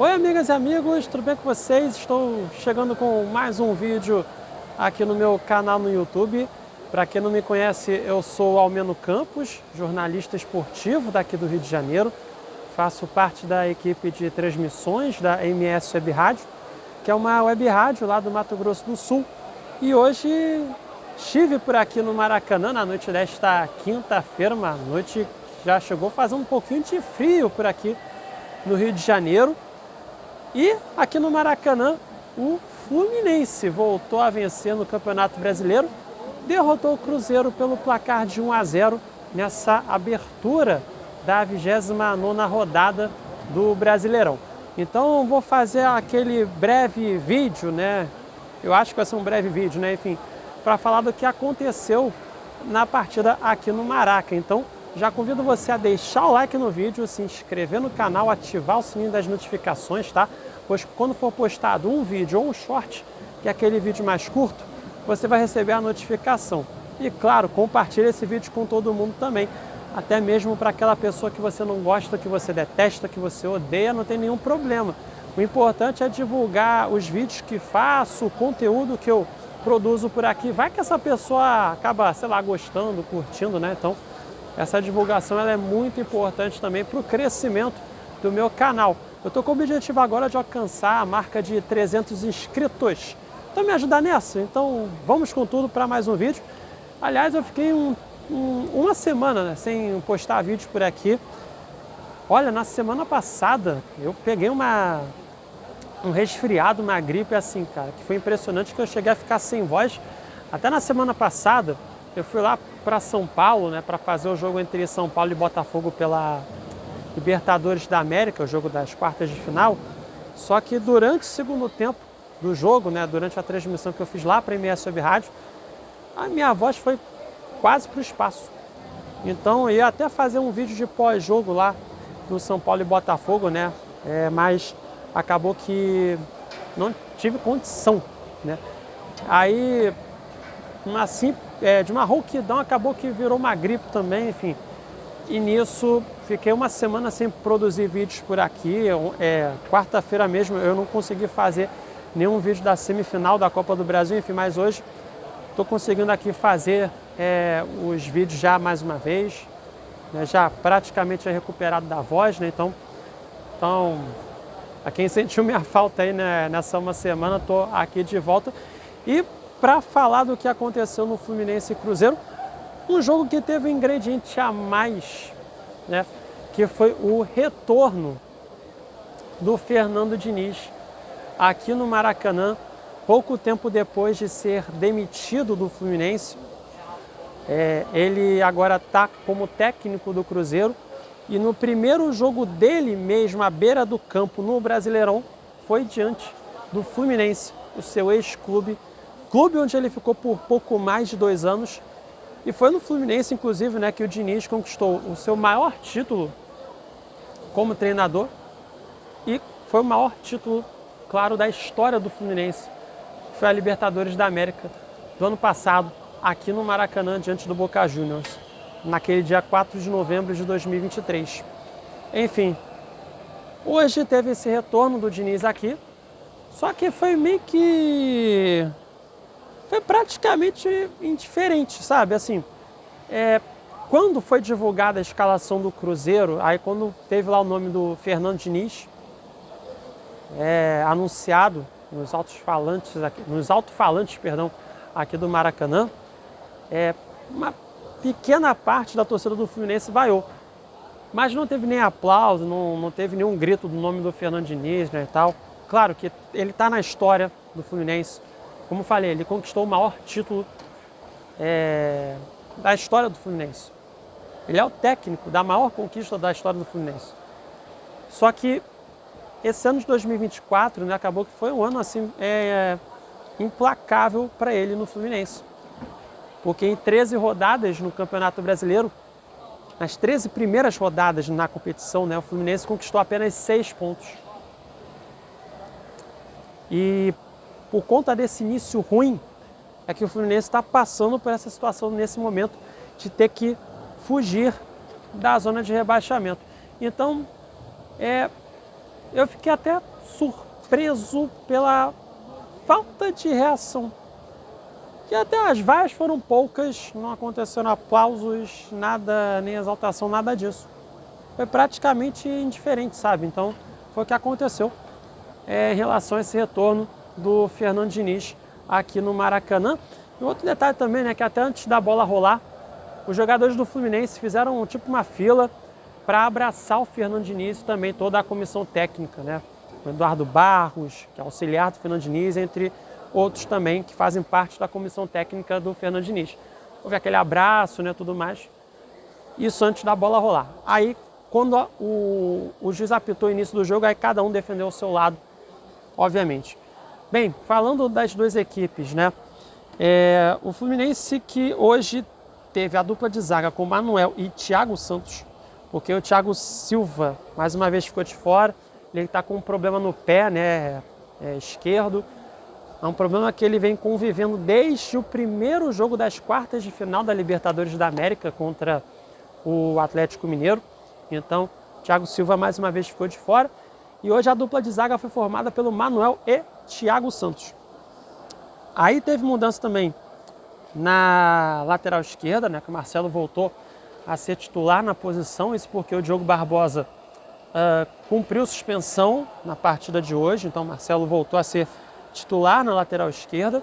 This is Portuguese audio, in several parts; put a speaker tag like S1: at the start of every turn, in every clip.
S1: Oi amigas e amigos, tudo bem com vocês? Estou chegando com mais um vídeo aqui no meu canal no YouTube. Para quem não me conhece, eu sou Almeno Campos, jornalista esportivo daqui do Rio de Janeiro. Faço parte da equipe de transmissões da MS Web Rádio, que é uma web rádio lá do Mato Grosso do Sul. E hoje estive por aqui no Maracanã na noite desta quinta-feira, uma noite que já chegou fazendo um pouquinho de frio por aqui no Rio de Janeiro. E aqui no Maracanã, o Fluminense voltou a vencer no Campeonato Brasileiro, derrotou o Cruzeiro pelo placar de 1-0 nessa abertura da 29ª rodada do Brasileirão. Então vou fazer aquele breve vídeo, né? Eu acho que vai ser um breve vídeo, né? Enfim, para falar do que aconteceu na partida aqui no Maraca. Então já convido você a deixar o like no vídeo, se inscrever no canal, ativar o sininho das notificações, tá? Pois quando for postado um vídeo ou um short, que é aquele vídeo mais curto, você vai receber a notificação. E claro, compartilhe esse vídeo com todo mundo também. Até mesmo para aquela pessoa que você não gosta, que você detesta, que você odeia, não tem nenhum problema. O importante é divulgar os vídeos que faço, o conteúdo que eu produzo por aqui. Vai que essa pessoa acaba, sei lá, gostando, curtindo, né? Então, essa divulgação ela é muito importante também para o crescimento do meu canal. Eu estou com o objetivo agora de alcançar a marca de 300 inscritos. Então me ajudar nessa? Então vamos com tudo para mais um vídeo. Aliás, eu fiquei uma semana, né, sem postar vídeo por aqui. Olha, na semana passada eu peguei um resfriado, uma gripe assim, cara, que foi impressionante, que eu cheguei a ficar sem voz. Até na semana passada eu fui lá para São Paulo, né, para fazer o jogo entre São Paulo e Botafogo pela Libertadores da América, o jogo das quartas de final. Só que durante o segundo tempo do jogo, né, durante a transmissão que eu fiz lá para a MS Web Rádio, a minha voz foi quase para o espaço. Então eu ia até fazer um vídeo de pós-jogo lá no São Paulo e Botafogo, né, mas acabou que não tive condição, né. Aí, assim, de uma rouquidão acabou que virou uma gripe também, enfim. E nisso fiquei uma semana sem produzir vídeos por aqui. Quarta-feira mesmo eu não consegui fazer nenhum vídeo da semifinal da Copa do Brasil, enfim, mas hoje estou conseguindo aqui fazer os vídeos já mais uma vez, né, já praticamente recuperado da voz, né? Então a quem sentiu minha falta aí, né, nessa uma semana, estou aqui de volta. E para falar do que aconteceu no Fluminense e Cruzeiro, um jogo que teve um ingrediente a mais, né, que foi o retorno do Fernando Diniz aqui no Maracanã, pouco tempo depois de ser demitido do Fluminense. Ele agora está como técnico do Cruzeiro e no primeiro jogo dele mesmo, à beira do campo no Brasileirão, foi diante do Fluminense, o seu ex-clube, clube onde ele ficou por pouco mais de 2 anos. E foi no Fluminense, inclusive, né, que o Diniz conquistou o seu maior título como treinador e foi o maior título, claro, da história do Fluminense. Foi a Libertadores da América do ano passado, aqui no Maracanã, diante do Boca Juniors, naquele dia 4 de novembro de 2023. Enfim, hoje teve esse retorno do Diniz aqui, só que foi meio que... foi praticamente indiferente, sabe? Assim, quando foi divulgada a escalação do Cruzeiro, aí quando teve lá o nome do Fernando Diniz, anunciado nos alto-falantes aqui do Maracanã, uma pequena parte da torcida do Fluminense vaiou. Mas não teve nem aplauso, não teve nenhum grito do nome do Fernando Diniz, né, e tal. Claro que ele está na história do Fluminense. Como falei, ele conquistou o maior título da história do Fluminense. Ele é o técnico da maior conquista da história do Fluminense. Só que esse ano de 2024, né, acabou que foi um ano assim, implacável para ele no Fluminense. Porque em 13 rodadas no Campeonato Brasileiro, nas 13 primeiras rodadas na competição, né, o Fluminense conquistou apenas 6 pontos. E por conta desse início ruim, é que o Fluminense está passando por essa situação nesse momento de ter que fugir da zona de rebaixamento. Então, eu fiquei até surpreso pela falta de reação. E até as vaias foram poucas, não aconteceram aplausos, nada, nem exaltação, nada disso. Foi praticamente indiferente, sabe? Então, foi o que aconteceu em relação a esse retorno do Fernando Diniz aqui no Maracanã. E outro detalhe também, né, que até antes da bola rolar, os jogadores do Fluminense fizeram tipo uma fila para abraçar o Fernando Diniz e também toda a comissão técnica, né? O Eduardo Barros, que é auxiliar do Fernando Diniz, entre outros também que fazem parte da comissão técnica do Fernando Diniz. Houve aquele abraço, né, tudo mais. Isso antes da bola rolar. Aí, quando o juiz apitou o início do jogo, aí cada um defendeu o seu lado, obviamente. Bem, falando das duas equipes, né? O Fluminense que hoje teve a dupla de zaga com Manuel e Thiago Santos, porque o Thiago Silva, mais uma vez, ficou de fora. Ele está com um problema no pé, né, esquerdo. É um problema que ele vem convivendo desde o primeiro jogo das quartas de final da Libertadores da América contra o Atlético Mineiro. Então, Thiago Silva mais uma vez ficou de fora. E hoje a dupla de zaga foi formada pelo Manuel e Thiago Santos. Aí teve mudança também na lateral esquerda, né, que o Marcelo voltou a ser titular na posição. Isso porque o Diogo Barbosa cumpriu suspensão na partida de hoje. Então, o Marcelo voltou a ser titular na lateral esquerda.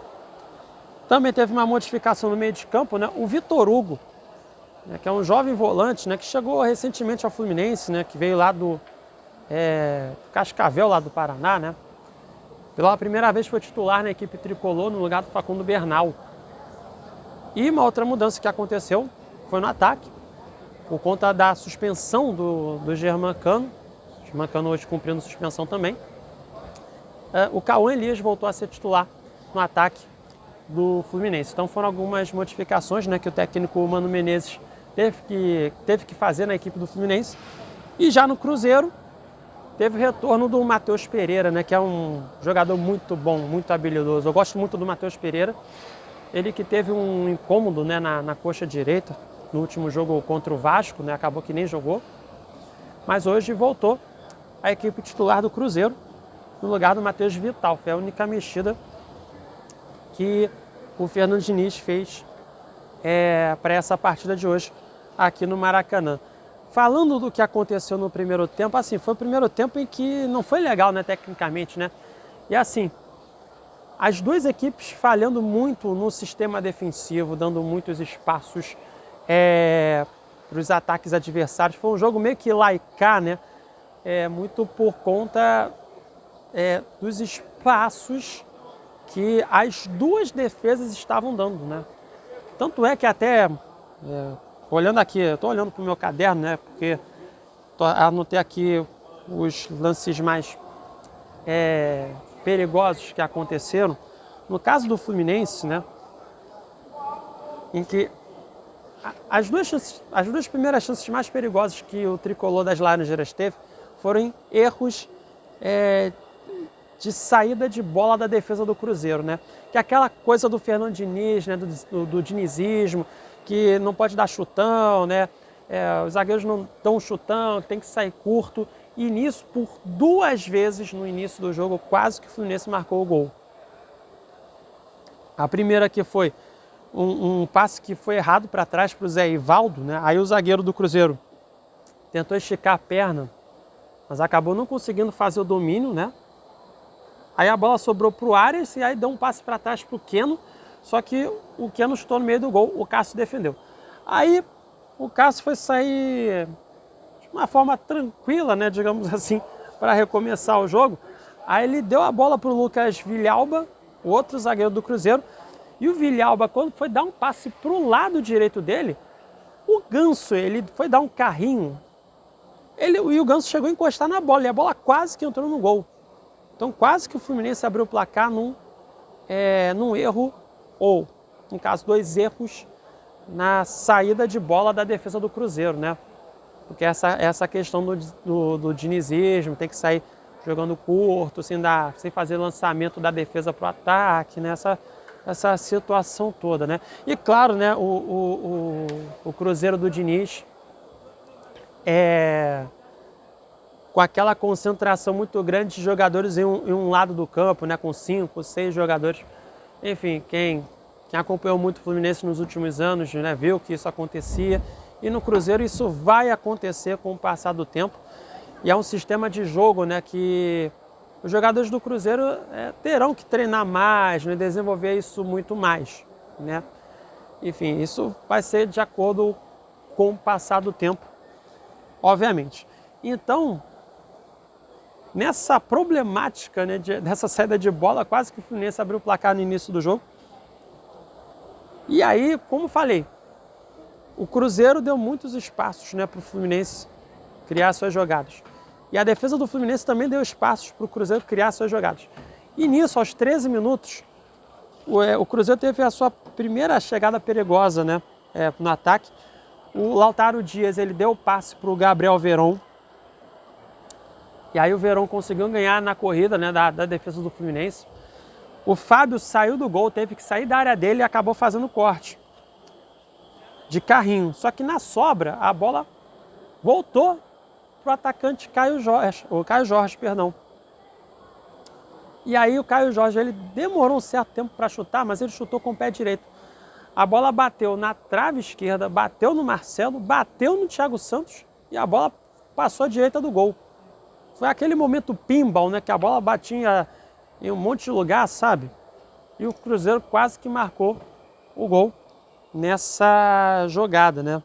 S1: Também teve uma modificação no meio de campo, né? O Vitor Hugo, né, que é um jovem volante, né, que chegou recentemente ao Fluminense, né, que veio lá do Cascavel, lá do Paraná, né? Pela primeira vez foi titular na equipe tricolor no lugar do Facundo Bernal. E uma outra mudança que aconteceu foi no ataque, por conta da suspensão do Germancano. O Germancano hoje cumprindo suspensão também. O Cauã Elias voltou a ser titular no ataque do Fluminense. Então foram algumas modificações, né, que o técnico Mano Menezes teve que fazer na equipe do Fluminense. E já no Cruzeiro, teve o retorno do Matheus Pereira, né, que é um jogador muito bom, muito habilidoso. Eu gosto muito do Matheus Pereira. Ele que teve um incômodo, né, na coxa direita no último jogo contra o Vasco, né, acabou que nem jogou. Mas hoje voltou a equipe titular do Cruzeiro no lugar do Matheus Vital. Foi a única mexida que o Fernando Diniz fez para essa partida de hoje aqui no Maracanã. Falando do que aconteceu no primeiro tempo, assim, foi o primeiro tempo em que não foi legal, né, tecnicamente, né? E assim, as duas equipes falhando muito no sistema defensivo, dando muitos espaços para os ataques adversários. Foi um jogo meio que lá e cá, né? Muito por conta dos espaços que as duas defesas estavam dando, né? Tanto é que até, olhando aqui, eu estou olhando para o meu caderno, né? Porque anotei aqui os lances mais perigosos que aconteceram. No caso do Fluminense, né? Em que as duas primeiras chances mais perigosas que o tricolor das Laranjeiras teve foram em erros de saída de bola da defesa do Cruzeiro, né? Que é aquela coisa do Fernando Diniz, né? Do dinizismo, que não pode dar chutão, né? Os zagueiros não dão chutão, tem que sair curto. E nisso, por duas vezes no início do jogo, quase que o Fluminense marcou o gol. A primeira que foi um passe que foi errado para trás para o Zé Ivaldo, né? Aí o zagueiro do Cruzeiro tentou esticar a perna, mas acabou não conseguindo fazer o domínio, né? Aí a bola sobrou para o Arias e aí deu um passe para trás para o Keno, só que o Keno chutou no meio do gol, o Cássio defendeu. Aí o Cássio foi sair de uma forma tranquila, né, digamos assim, para recomeçar o jogo. Aí ele deu a bola para o Lucas Villalba, o outro zagueiro do Cruzeiro, e o Villalba, quando foi dar um passe para o lado direito dele, o Ganso, ele foi dar um carrinho, e o Ganso chegou a encostar na bola, e a bola quase que entrou no gol. Então quase que o Fluminense abriu o placar num erro, ou, no caso, dois erros na saída de bola da defesa do Cruzeiro, né? Porque essa questão do dinizismo, tem que sair jogando curto, sem fazer lançamento da defesa para o ataque, né? Essa situação toda, né? E claro, né, o Cruzeiro do Diniz com aquela concentração muito grande de jogadores em um lado do campo, né, com 5, 6 jogadores. Enfim, quem acompanhou muito o Fluminense nos últimos anos, né, viu que isso acontecia. E no Cruzeiro isso vai acontecer com o passar do tempo. E é um sistema de jogo, né, que os jogadores do Cruzeiro terão que treinar mais, né, desenvolver isso muito mais, né? Enfim, isso vai ser de acordo com o passar do tempo, obviamente. Então, nessa problemática, né, dessa saída de bola, quase que o Fluminense abriu o placar no início do jogo. E aí, como falei, o Cruzeiro deu muitos espaços, né, para o Fluminense criar suas jogadas. E a defesa do Fluminense também deu espaços para o Cruzeiro criar suas jogadas. E nisso, aos 13 minutos, o Cruzeiro teve a sua primeira chegada perigosa, né, no ataque. O Lautaro Dias, ele deu o passe para o Gabriel Veron. E aí o Veron conseguiu ganhar na corrida, né, da defesa do Fluminense. O Fábio saiu do gol, teve que sair da área dele e acabou fazendo corte de carrinho. Só que na sobra, a bola voltou para o atacante Caio Jorge, perdão. E aí o Caio Jorge, ele demorou um certo tempo para chutar, mas ele chutou com o pé direito. A bola bateu na trave esquerda, bateu no Marcelo, bateu no Thiago Santos e a bola passou à direita do gol. Foi aquele momento pinball, né, que a bola batia em um monte de lugar, sabe? E o Cruzeiro quase que marcou o gol nessa jogada, né?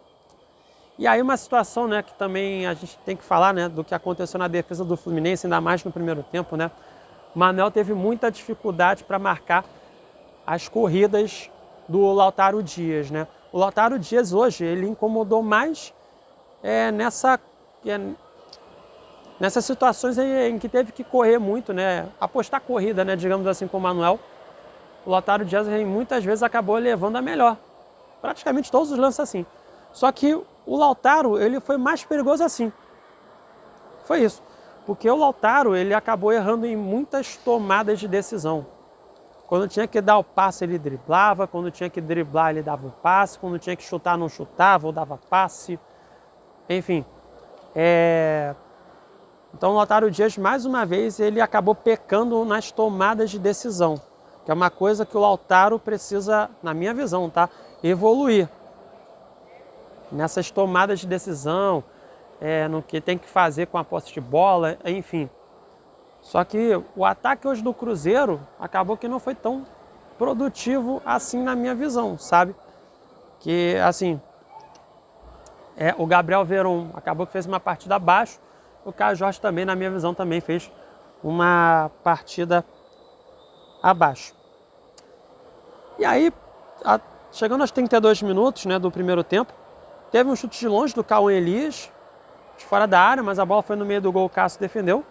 S1: E aí uma situação, né, que também a gente tem que falar, né, do que aconteceu na defesa do Fluminense, ainda mais no primeiro tempo, né? O Manuel teve muita dificuldade para marcar as corridas do Lautaro Dias, né? O Lautaro Dias hoje, ele incomodou mais nessas situações em que teve que correr muito, né? Apostar corrida, né, digamos assim, com o Manuel. O Lautaro Dias muitas vezes acabou levando a melhor. Praticamente todos os lances assim. Só que o Lautaro, ele foi mais perigoso assim. Foi isso. Porque o Lautaro, ele acabou errando em muitas tomadas de decisão. Quando tinha que dar o passe, ele driblava. Quando tinha que driblar, ele dava o passe. Quando tinha que chutar, não chutava ou dava passe. Enfim. Então o Lautaro Dias, mais uma vez, ele acabou pecando nas tomadas de decisão. Que é uma coisa que o Lautaro precisa, na minha visão, tá, evoluir. Nessas tomadas de decisão, no que tem que fazer com a posse de bola, enfim. Só que o ataque hoje do Cruzeiro acabou que não foi tão produtivo assim na minha visão, sabe? Que, assim, o Gabriel Veron acabou que fez uma partida abaixo. O Caio Jorge também, na minha visão, também fez uma partida abaixo. E aí, chegando aos 32 minutos, né, do primeiro tempo, teve um chute de longe do Cauã Elias, de fora da área, mas a bola foi no meio do gol, o Cássio defendeu.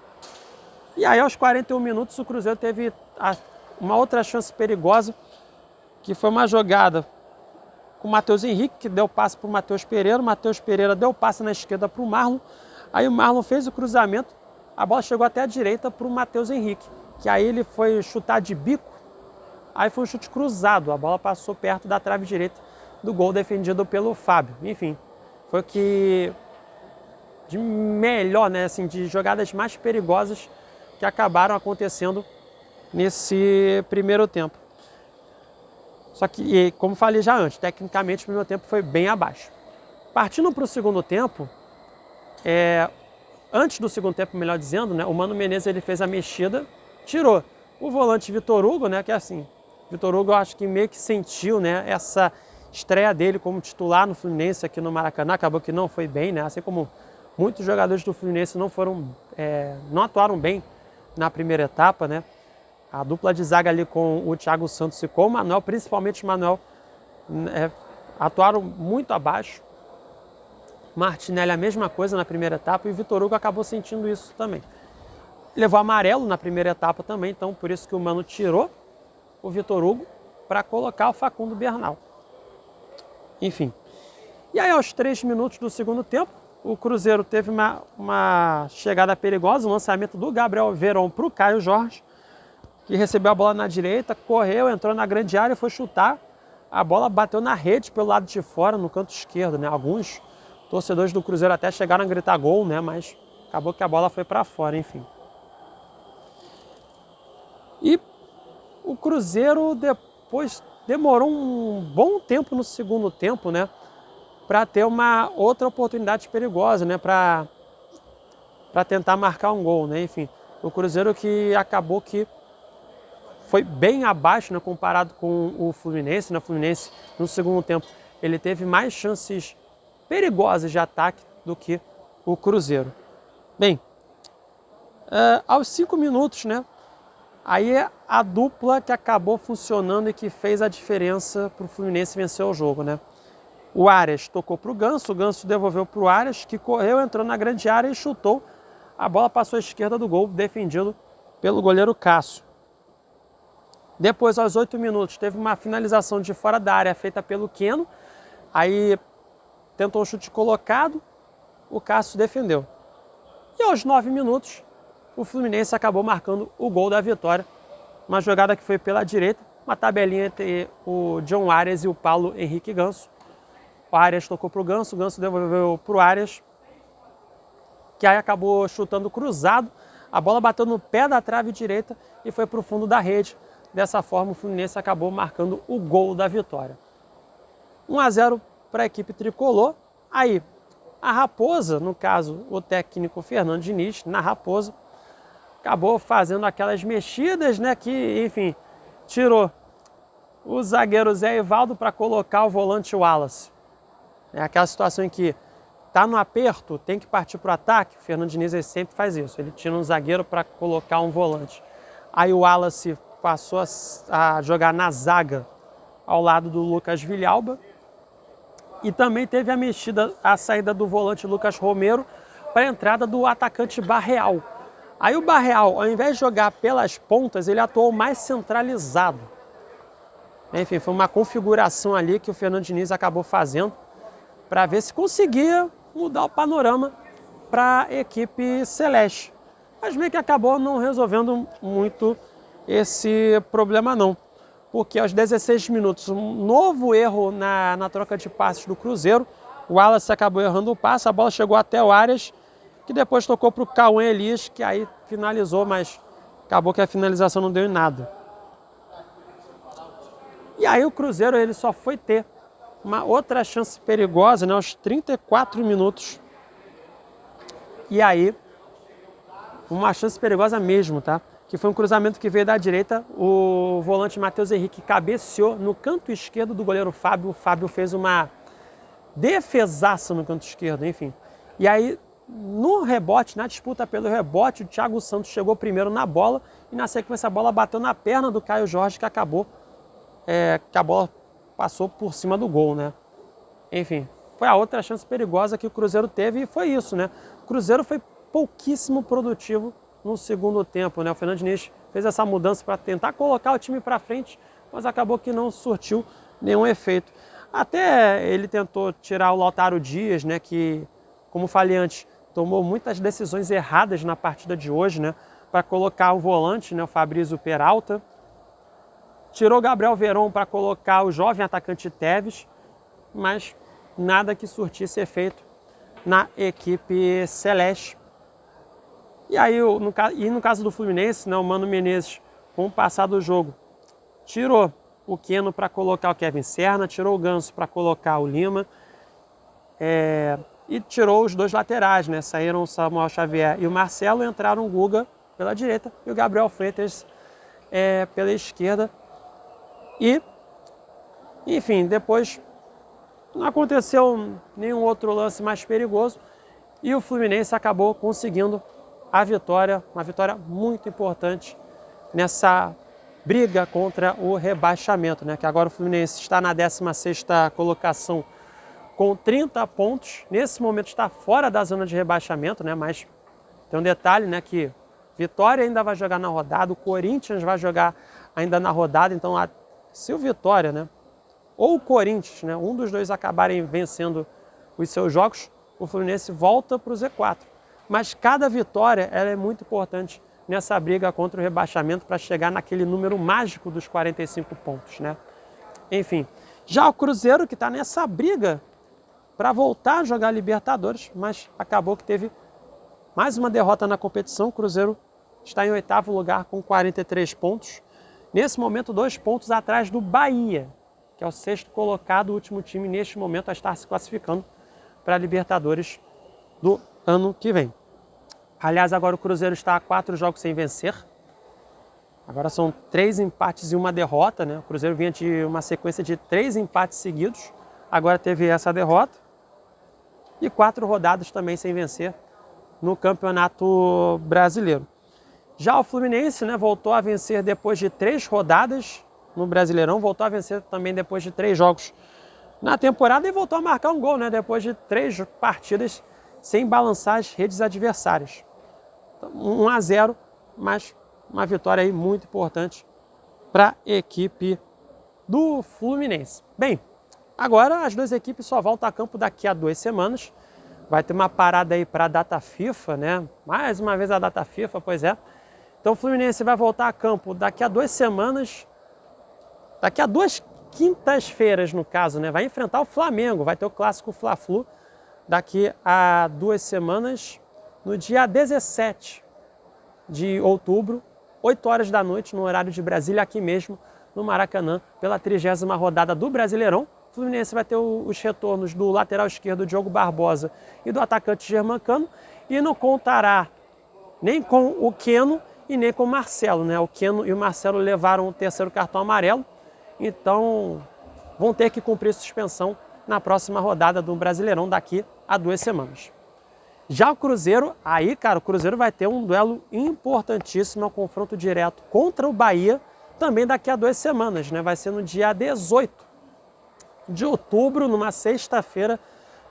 S1: E aí, aos 41 minutos, o Cruzeiro teve uma outra chance perigosa, que foi uma jogada com o Matheus Henrique, que deu passe para o Matheus Pereira. O Matheus Pereira deu passe na esquerda para o Marlon. Aí o Marlon fez o cruzamento, a bola chegou até a direita para o Matheus Henrique, que aí ele foi chutar de bico, aí foi um chute cruzado, a bola passou perto da trave direita do gol defendido pelo Fábio. Enfim, foi o que de melhor, né, assim, de jogadas mais perigosas que acabaram acontecendo nesse primeiro tempo. Só que, como falei já antes, tecnicamente o primeiro tempo foi bem abaixo. Partindo para o segundo tempo, antes do segundo tempo, melhor dizendo, né, o Mano Menezes ele fez a mexida, tirou o volante Vitor Hugo, né, que é assim, Vitor Hugo eu acho que meio que sentiu, né, essa estreia dele como titular no Fluminense aqui no Maracanã, acabou que não foi bem, né, assim como muitos jogadores do Fluminense não atuaram bem na primeira etapa, né, a dupla de zaga ali com o Thiago Santos e com o Manuel, principalmente o Manuel, atuaram muito abaixo. Martinelli a mesma coisa na primeira etapa e o Vitor Hugo acabou sentindo isso também. Levou amarelo na primeira etapa também, então por isso que o Mano tirou o Vitor Hugo para colocar o Facundo Bernal. Enfim. E aí aos 3 minutos do segundo tempo, o Cruzeiro teve uma chegada perigosa, um lançamento do Gabriel Veron para o Caio Jorge, que recebeu a bola na direita, correu, entrou na grande área e foi chutar. A bola bateu na rede pelo lado de fora, no canto esquerdo, né? Alguns torcedores do Cruzeiro até chegaram a gritar gol, né? Mas acabou que a bola foi para fora, enfim. E o Cruzeiro depois demorou um bom tempo no segundo tempo, né, para ter uma outra oportunidade perigosa, né, para tentar marcar um gol, né, enfim. O Cruzeiro que acabou que foi bem abaixo, né, comparado com o Fluminense, né, o Fluminense no segundo tempo ele teve mais chances perigosas de ataque do que o Cruzeiro. Bem, aos 5 minutos, né, aí a dupla que acabou funcionando e que fez a diferença para o Fluminense vencer o jogo, né? O Arias tocou para o Ganso devolveu para o Arias, que correu, entrou na grande área e chutou. A bola passou à esquerda do gol, defendido pelo goleiro Cássio. Depois, aos 8 minutos, teve uma finalização de fora da área feita pelo Keno. Aí tentou um chute colocado, o Cássio defendeu. E aos 9 minutos, o Fluminense acabou marcando o gol da vitória. Uma jogada que foi pela direita, uma tabelinha entre o John Arias e o Paulo Henrique Ganso. O Arias tocou para o Ganso devolveu para o Arias, que aí acabou chutando cruzado. A bola bateu no pé da trave direita e foi para o fundo da rede. Dessa forma, o Fluminense acabou marcando o gol da vitória. 1-0 para a equipe tricolor. Aí, a Raposa, no caso, o técnico Fernando Diniz, na Raposa, acabou fazendo aquelas mexidas, né, que, enfim, tirou o zagueiro Zé Ivaldo para colocar o volante Wallace. É aquela situação em que tá no aperto, tem que partir para o ataque. O Fernando Diniz sempre faz isso, ele tira um zagueiro para colocar um volante. Aí o Wallace passou a jogar na zaga ao lado do Lucas Villalba. E também teve a saída do volante Lucas Romero para a entrada do atacante Barreal. Aí o Barreal, ao invés de jogar pelas pontas, ele atuou mais centralizado. Enfim, foi uma configuração ali que o Fernando Diniz acabou fazendo para ver se conseguia mudar o panorama para a equipe celeste. Mas meio que acabou não resolvendo muito esse problema não. Porque aos 16 minutos, um novo erro na troca de passes do Cruzeiro. O Wallace acabou errando o passe, a bola chegou até o Arias, que depois tocou para o Cauã Elias, que aí finalizou, mas acabou que a finalização não deu em nada. E aí o Cruzeiro ele só foi ter uma outra chance perigosa, né, aos 34 minutos. E aí, uma chance perigosa mesmo, tá? Que foi um cruzamento que veio da direita, o volante Matheus Henrique cabeceou no canto esquerdo do goleiro Fábio. O Fábio fez uma defesaça no canto esquerdo, enfim. E aí, no rebote, na disputa pelo rebote, o Thiago Santos chegou primeiro na bola e na sequência a bola bateu na perna do Caio Jorge, que acabou, que a bola passou por cima do gol, né? Enfim, foi a outra chance perigosa que o Cruzeiro teve e foi isso, né? O Cruzeiro foi pouquíssimo produtivo no segundo tempo, né? O Fernando Diniz fez essa mudança para tentar colocar o time para frente, mas acabou que não surtiu nenhum efeito. Até ele tentou tirar o Lautaro Dias, né? Que, como falei antes, tomou muitas decisões erradas na partida de hoje, né? Para colocar o volante, né? O Fabrício Peralta. Tirou Gabriel Veron para colocar o jovem atacante Tevez, mas nada que surtisse efeito na equipe celeste. E aí, no caso do Fluminense, né, o Mano Menezes, com o passar do jogo, tirou o Keno para colocar o Kevin Serna, tirou o Ganso para colocar o Lima, e tirou os dois laterais, né? Saíram o Samuel Xavier e o Marcelo, entraram o Guga pela direita e o Gabriel Freitas pela esquerda. E, enfim, depois não aconteceu nenhum outro lance mais perigoso e o Fluminense acabou conseguindo a vitória, uma vitória muito importante nessa briga contra o rebaixamento, né? Que agora o Fluminense está na 16ª colocação com 30 pontos. Nesse momento está fora da zona de rebaixamento, né? Mas tem um detalhe, né? Que Vitória ainda vai jogar na rodada, o Corinthians vai jogar ainda na rodada, então se o Vitória, né, ou o Corinthians, né, um dos dois acabarem vencendo os seus jogos, o Fluminense volta para o Z4. Mas cada vitória ela é muito importante nessa briga contra o rebaixamento para chegar naquele número mágico dos 45 pontos, né? Enfim, já o Cruzeiro que está nessa briga para voltar a jogar Libertadores, mas acabou que teve mais uma derrota na competição. O Cruzeiro está em 8º lugar com 43 pontos. Nesse momento, 2 pontos atrás do Bahia, que é o 6º colocado, o último time neste momento a estar se classificando para a Libertadores do ano que vem. Aliás, agora o Cruzeiro está a 4 jogos sem vencer. Agora são 3 empates e 1 derrota, né? O Cruzeiro vinha de uma sequência de 3 empates seguidos. Agora teve essa derrota. E 4 rodadas também sem vencer no Campeonato Brasileiro. Já o Fluminense, né, voltou a vencer depois de 3 rodadas no Brasileirão. Voltou a vencer também depois de 3 jogos na temporada. E voltou a marcar um gol, né, depois de 3 partidas sem balançar as redes adversárias. 1-0, mas uma vitória aí muito importante para a equipe do Fluminense. Bem, agora as 2 equipes só voltam a campo daqui a 2 semanas. Vai ter uma parada aí para a data FIFA, né? Mais uma vez a data FIFA, pois é. Então o Fluminense vai voltar a campo daqui a 2 semanas, daqui a 2 quintas-feiras no caso, né? Vai enfrentar o Flamengo, vai ter o clássico Fla-Flu daqui a 2 semanas, no dia 17 de outubro, 8 horas da noite, no horário de Brasília, aqui mesmo no Maracanã, pela 30ª rodada do Brasileirão. O Fluminense vai ter os retornos do lateral esquerdo Diogo Barbosa e do atacante Germancano, e não contará nem com o Keno e nem com o Marcelo, né? O Keno e o Marcelo levaram o 3º cartão amarelo, então vão ter que cumprir suspensão na próxima rodada do Brasileirão daqui a 2 semanas. Já o Cruzeiro, aí, cara, o Cruzeiro vai ter um duelo importantíssimo, um confronto direto contra o Bahia, também daqui a 2 semanas, né? Vai ser no dia 18 de outubro, numa sexta-feira,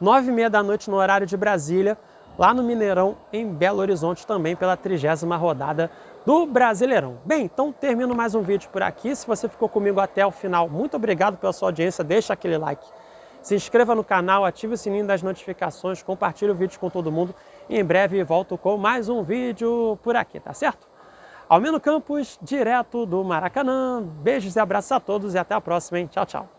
S1: 9h30 da noite, no horário de Brasília, lá no Mineirão, em Belo Horizonte, também pela 30ª rodada do Brasileirão. Bem, então termino mais um vídeo por aqui. Se você ficou comigo até o final, muito obrigado pela sua audiência, deixa aquele like. Se inscreva no canal, ative o sininho das notificações, compartilhe o vídeo com todo mundo. E em breve volto com mais um vídeo por aqui, tá certo? Almeno Campos, direto do Maracanã. Beijos e abraços a todos e até a próxima, hein? Tchau, tchau.